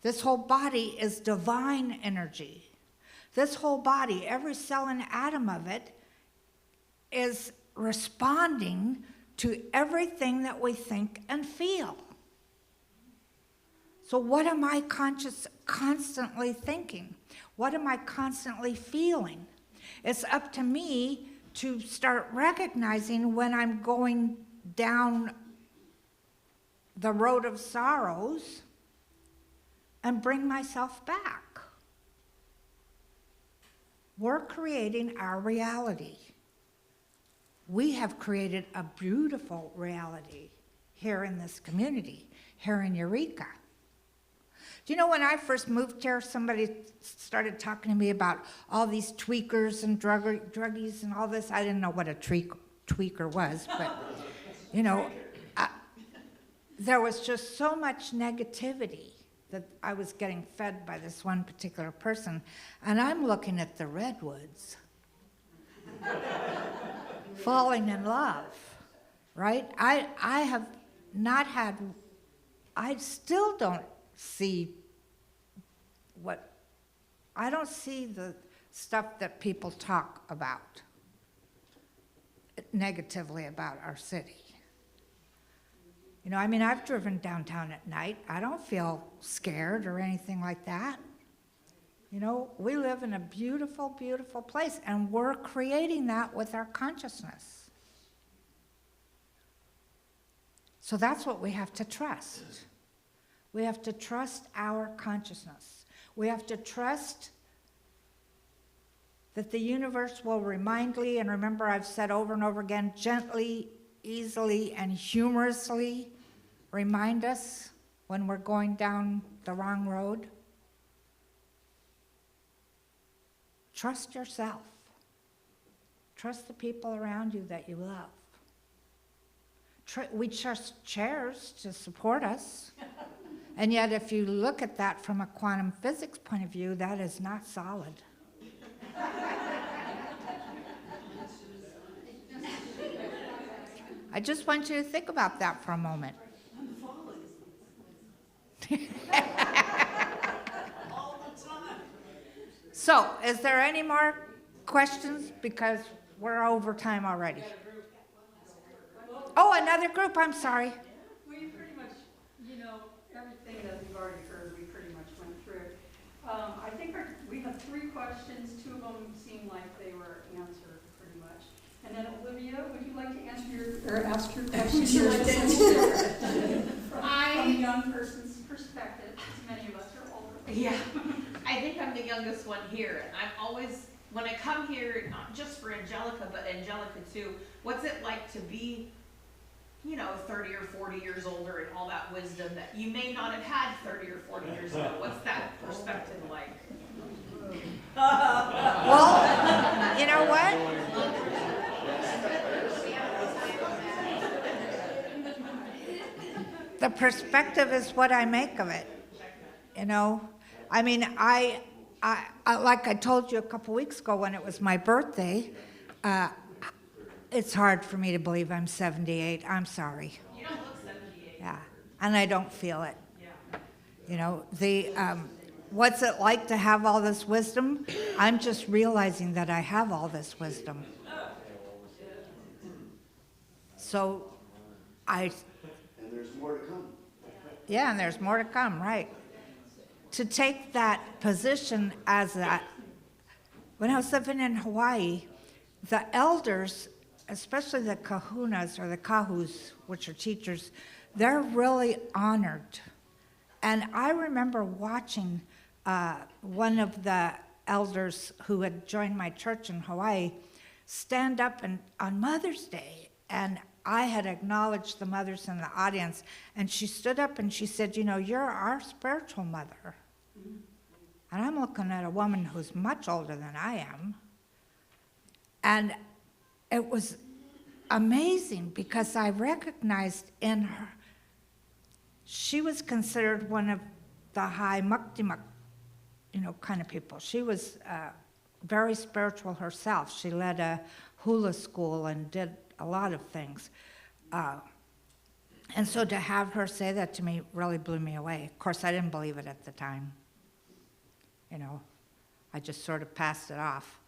Speaker 8: This whole body is divine energy. This whole body, every cell and atom of it, is responding to everything that we think and feel. So what am I constantly thinking? What am I constantly feeling? It's up to me to start recognizing when I'm going down the road of sorrows and bring myself back. We're creating our reality. We have created a beautiful reality here in this community, here in Eureka. Do you know when I first moved here, somebody started talking to me about all these tweakers and druggies and all this. I didn't know what a tweaker was, but, you know, there was just so much negativity that I was getting fed by this one particular person. And I'm looking at the redwoods, falling in love, right? I have not had, I still don't see I don't see the stuff that people talk about negatively about our city. You know, I mean, I've driven downtown at night. I don't feel scared or anything like that. You know, we live in a beautiful, beautiful place, and we're creating that with our consciousness. So that's what we have to trust. We have to trust our consciousness. We have to trust that the universe will remindly, and remember I've said over and over again, gently, easily, and humorously remind us when we're going down the wrong road. Trust yourself. Trust the people around you that you love. We trust chairs to support us. And yet, if you look at that from a quantum physics point of view, that is not solid. I just want you to think about that for a moment. So, is there any more questions? Because we're over time already. Oh, another group, I'm sorry.
Speaker 10: We pretty much, you know, everything that we've already heard, we pretty much went through. I think we have 3 questions. 2 of them seem like they were answered pretty much. And then Olivia, would you like to ask your question? Would you like to answer from a young person's perspective, as many of us are older.
Speaker 5: Yeah, I think I'm the youngest one here, and I've always, when I come here, not just for Angelica, but Angelica too, what's it like to be, you know, 30 or 40 years older and all that wisdom that you may not have had 30 or 40 years ago? What's that perspective like?
Speaker 8: Well, you know what? The perspective is what I make of it, you know? I mean, I like I told you a couple weeks ago when it was my birthday, it's hard for me to believe I'm 78. I'm sorry.
Speaker 5: You don't look 78.
Speaker 8: Yeah, and I don't feel it.
Speaker 5: Yeah.
Speaker 8: You know, what's it like to have all this wisdom? I'm just realizing that I have all this wisdom. So
Speaker 3: And there's more to come.
Speaker 8: Yeah, and there's more to come, right. To take that position as when I was living in Hawaii, the elders, especially the kahunas or the kahus, which are teachers, they're really honored. And I remember watching one of the elders who had joined my church in Hawaii stand up on Mother's Day, and I had acknowledged the mothers in the audience, and she stood up and she said, you know, you're our spiritual mother. And I'm looking at a woman who's much older than I am. And it was amazing because I recognized in her, she was considered one of the high muktimak, you know, kind of people. She was very spiritual herself. She led a hula school and did a lot of things. And so to have her say that to me really blew me away. Of course, I didn't believe it at the time. You know, I just sort of passed it off.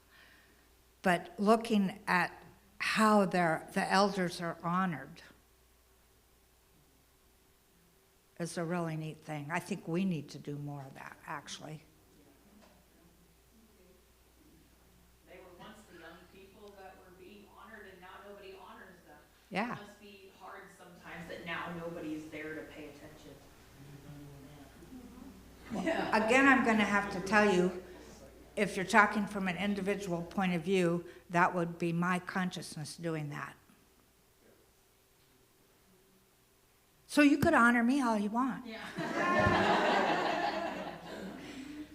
Speaker 8: But looking at how the elders are honored is a really neat thing. I think we need to do more of that, actually.
Speaker 5: They were once the young people that were being honored, and now nobody honors them.
Speaker 8: Yeah.
Speaker 5: It must be hard sometimes that now nobody's there to pay attention.
Speaker 8: Again, I'm going to have to tell you, if you're talking from an individual point of view, that would be my consciousness doing that. So you could honor me all you want.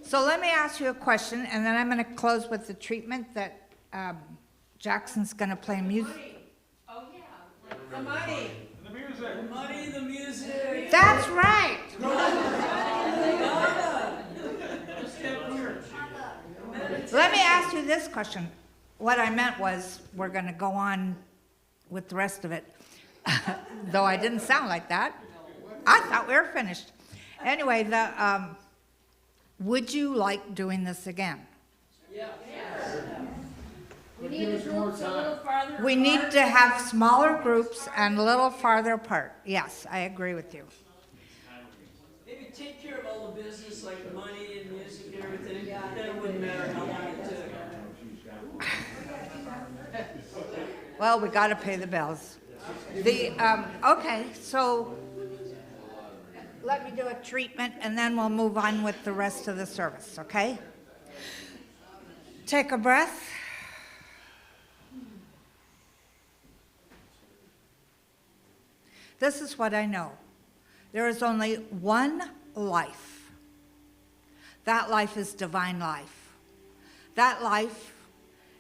Speaker 8: So let me ask you a question, and then I'm going to close with the treatment that Jackson's going to play music.
Speaker 5: Oh, yeah.
Speaker 13: The money. The music. The money, the music.
Speaker 8: That's right. Let me ask you this question. What I meant was, we're going to go on with the rest of it, though I didn't sound like that. I thought we were finished. Anyway, would you like doing this again?
Speaker 13: Yeah.
Speaker 5: We need the groups a little farther
Speaker 8: We need
Speaker 5: apart.
Speaker 8: to have smaller groups and a little farther apart. Yes, I agree with you.
Speaker 13: Maybe take care of all the business like money and music and everything. Then it wouldn't matter how long it took.
Speaker 8: Well, we got to pay the bills. Okay, so let me do a treatment and then we'll move on with the rest of the service, okay? Take a breath. This is what I know. There is only one life. That life is divine life. That life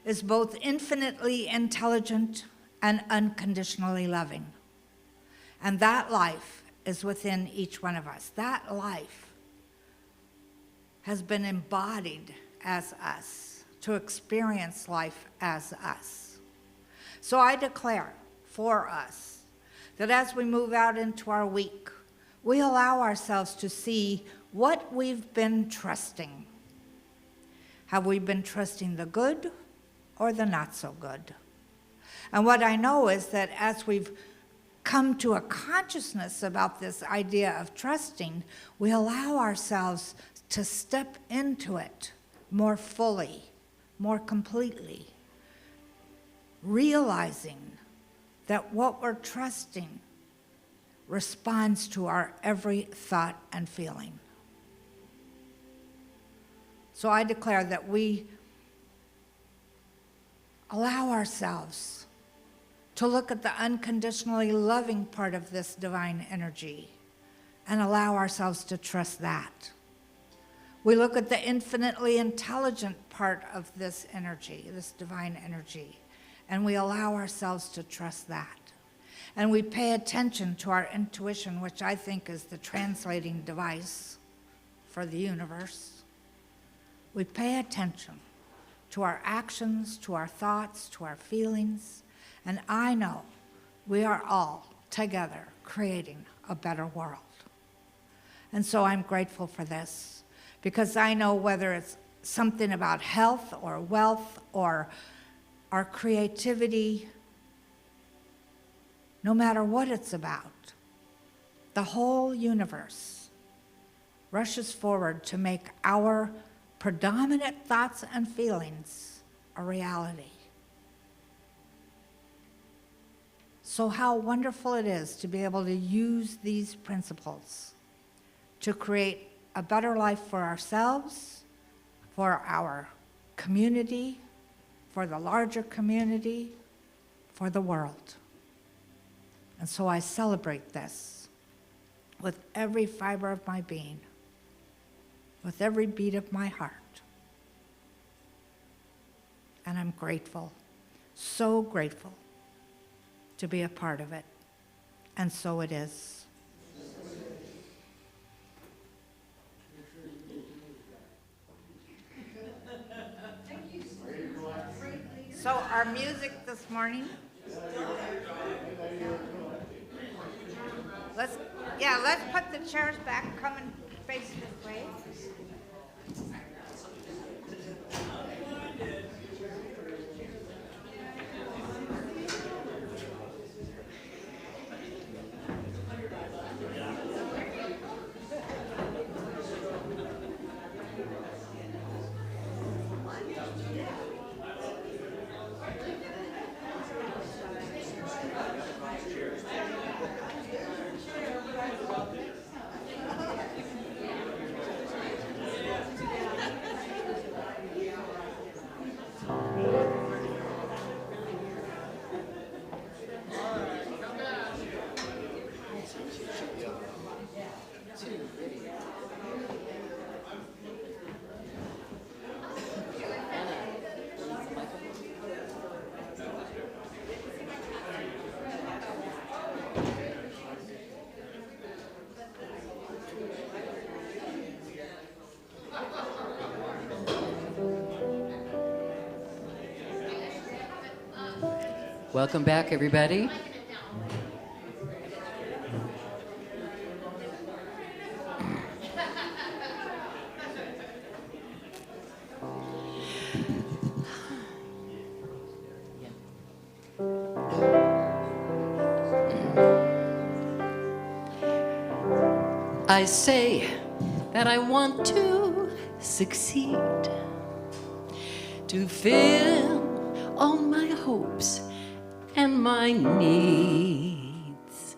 Speaker 8: is both infinitely intelligent and unconditionally loving. And that life is within each one of us. That life has been embodied as us, to experience life as us. So I declare for us that as we move out into our week, we allow ourselves to see what we've been trusting. Have we been trusting the good or the not so good? And what I know is that as we've come to a consciousness about this idea of trusting, we allow ourselves to step into it more fully, more completely, realizing that what we're trusting responds to our every thought and feeling. So I declare that we allow ourselves to look at the unconditionally loving part of this divine energy and allow ourselves to trust that. We look at the infinitely intelligent part of this energy, this divine energy, and we allow ourselves to trust that. And we pay attention to our intuition, which I think is the translating device for the universe. We pay attention to our actions, to our thoughts, to our feelings, and I know we are all together creating a better world. And so I'm grateful for this, because I know whether it's something about health or wealth or our creativity, no matter what it's about, the whole universe rushes forward to make our predominant thoughts and feelings a reality. So how wonderful it is to be able to use these principles to create a better life for ourselves, for our community, for the larger community, for the world. And so I celebrate this with every fiber of my being, with every beat of my heart. And I'm grateful, so grateful to be a part of it. And so it is. So our music this morning. let's put the chairs back, come and face this way.
Speaker 2: Welcome back, everybody. I say that I want to succeed, to fill all my hopes and my needs.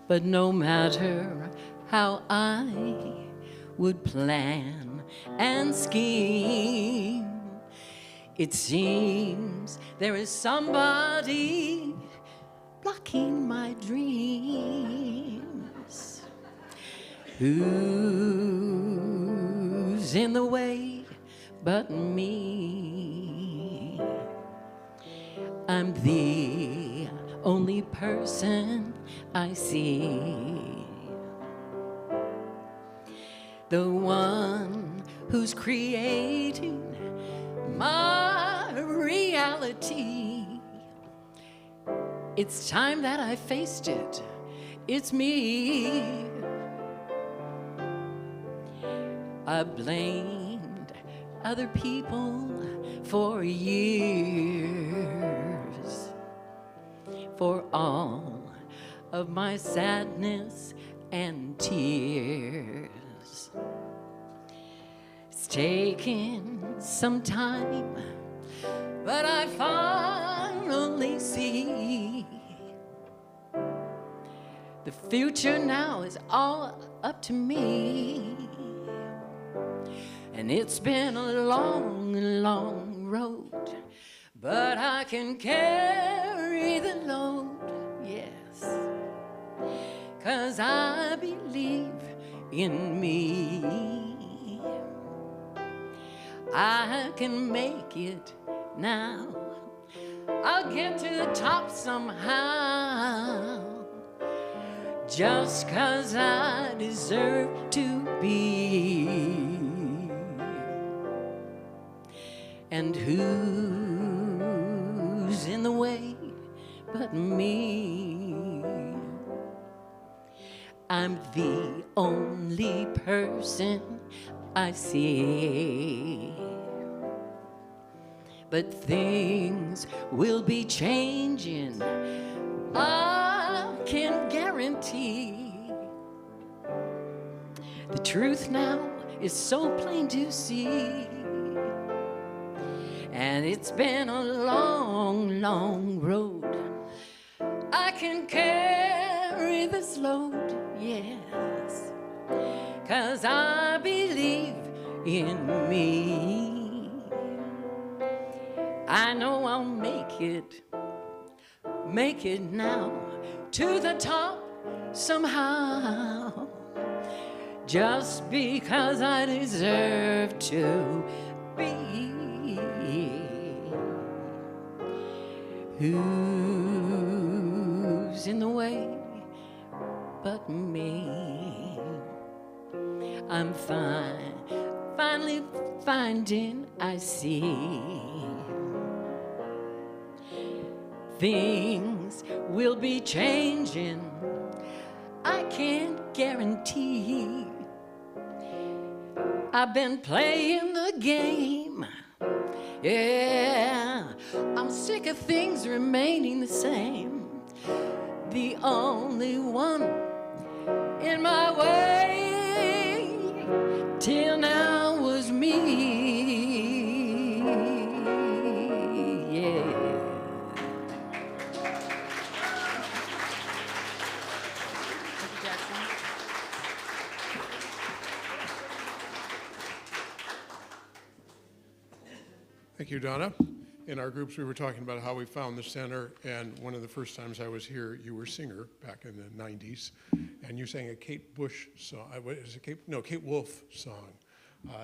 Speaker 2: But no matter how I would plan and scheme, it seems there is somebody blocking my dreams. Who's in the way but me? I'm the only person I see, the one who's creating my reality. It's time that I faced it. It's me. I blamed other people for years for all of my sadness and tears. It's taken some time, but I finally see the future now is all up to me. And it's been a long, long road, but I can carry the load, yes, 'cause I believe in me. I can make it now. I'll get to the top somehow, just 'cause I deserve to be. And who's in the way but me? I'm the only person I see. But things will be changing, I can guarantee. The truth now is so plain to see. And it's been a long, long road. I can carry this load, yes, 'cause I believe in me. I know I'll make it now to the top somehow, just because I deserve to be. Who's in the way but me? I'm finally finding I see. Things will be changing, can't guarantee. I've been playing the game. Yeah, I'm sick of things remaining the same. The only one in my way till now was me. Yeah.
Speaker 1: Thank you, Donna. In our groups, we were talking about how we found the center, and one of the first times I was here, you were a singer back in the 90s, and you sang a Kate Bush song. What is it? Kate Wolf song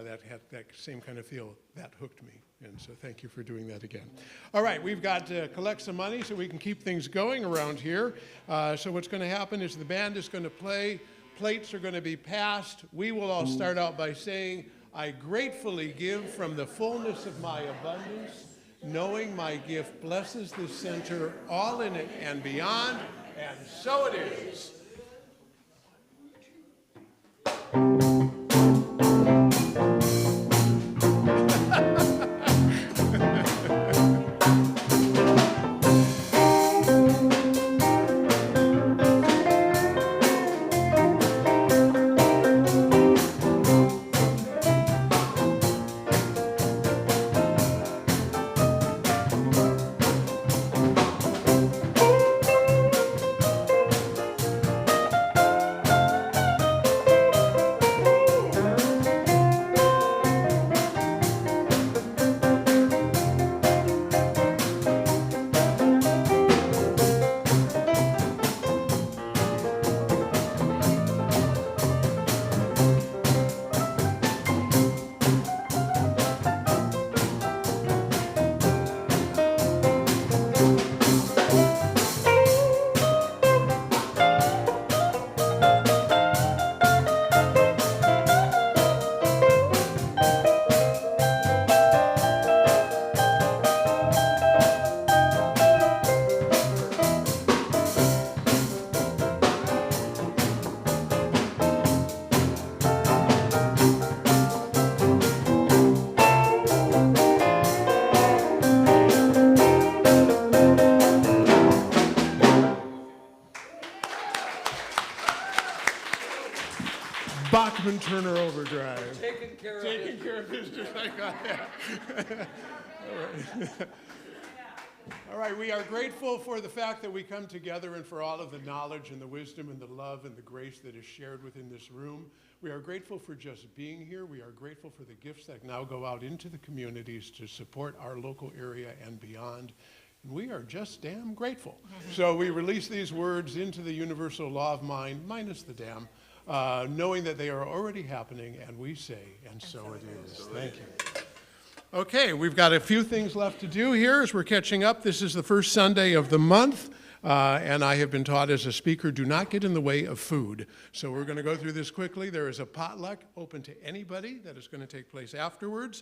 Speaker 1: that had that same kind of feel. That hooked me, and so thank you for doing that again. All right, we've got to collect some money so we can keep things going around here. So what's going to happen is the band is going to play, plates are going to be passed. We will all start out by saying, I gratefully give from the fullness of my abundance, knowing my gift blesses this center, all in it and beyond, and so it is. Turner overdrive.
Speaker 9: Taking care of
Speaker 1: business. I got that. All right. All right, we are grateful for the fact that we come together and for all of the knowledge and the wisdom and the love and the grace that is shared within this room. We are grateful for just being here. We are grateful for the gifts that now go out into the communities to support our local area and beyond. And we are just damn grateful. So we release these words into the universal law of mind, minus the damn. Knowing that they are already happening, and we say, and so it is. Thank you. Okay, we've got a few things left to do here as we're catching up. This is the first Sunday of the month, and I have been taught as a speaker, do not get in the way of food. So we're going to go through this quickly. There is a potluck open to anybody that is going to take place afterwards.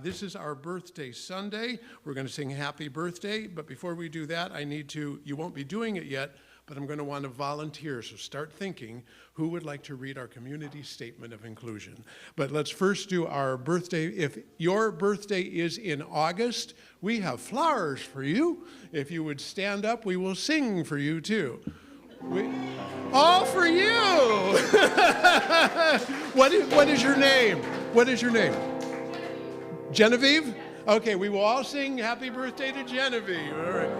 Speaker 1: This is our birthday Sunday. We're going to sing happy birthday, but before we do that, you won't be doing it yet, but I'm going to want to volunteer, so start thinking who would like to read our community statement of inclusion. But let's first do our birthday. If your birthday is in August, we have flowers for you. If you would stand up, we will sing for you too. All for you! What is your name? What is your name? Genevieve? Okay, we will all sing happy birthday to Genevieve. All right.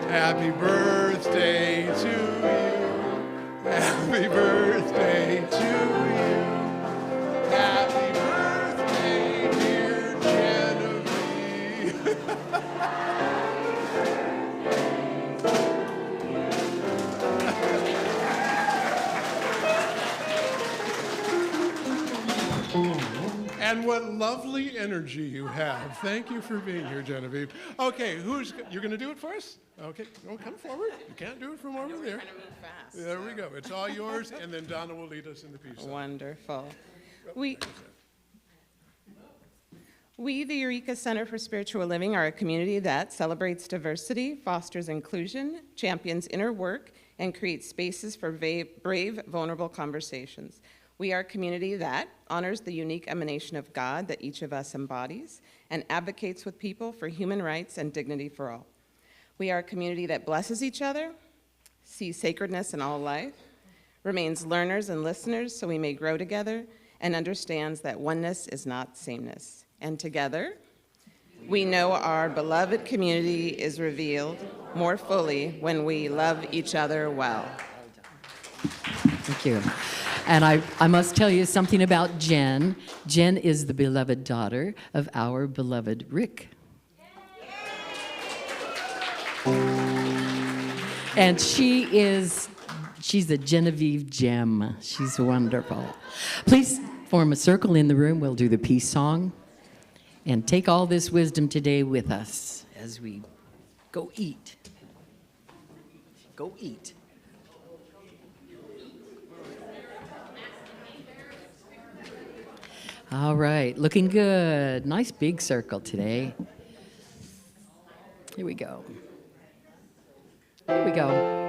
Speaker 1: Happy birthday to you. Happy birthday to you. Happy birthday, dear Genevieve. And what lovely energy you have. Thank you for being here, Genevieve. Okay, you're going to do it for us? Okay, well, come forward. You can't do it from over there.
Speaker 5: Trying to move fast.
Speaker 1: There we go. It's all yours, and then Donna will lead us in the peace sign.
Speaker 5: Wonderful. We, the Eureka Center for Spiritual Living, are a community that celebrates diversity, fosters inclusion, champions inner work, and create spaces for brave, vulnerable conversations. We are a community that honors the unique emanation of God that each of us embodies and advocates with people for human rights and dignity for all. We are a community that blesses each other, sees sacredness in all life, remains learners and listeners so we may grow together, and understands that oneness is not sameness. And together, we know our beloved community is revealed more fully when we love each other well.
Speaker 2: Thank you. And I must tell you something about Jen. Jen is the beloved daughter of our beloved Rick. And she's a Genevieve gem. She's wonderful. Please form a circle in the room. We'll do the peace song. And take all this wisdom today with us as we go eat. Go eat. All right, looking good. Nice big circle today. Here we go. Here we go.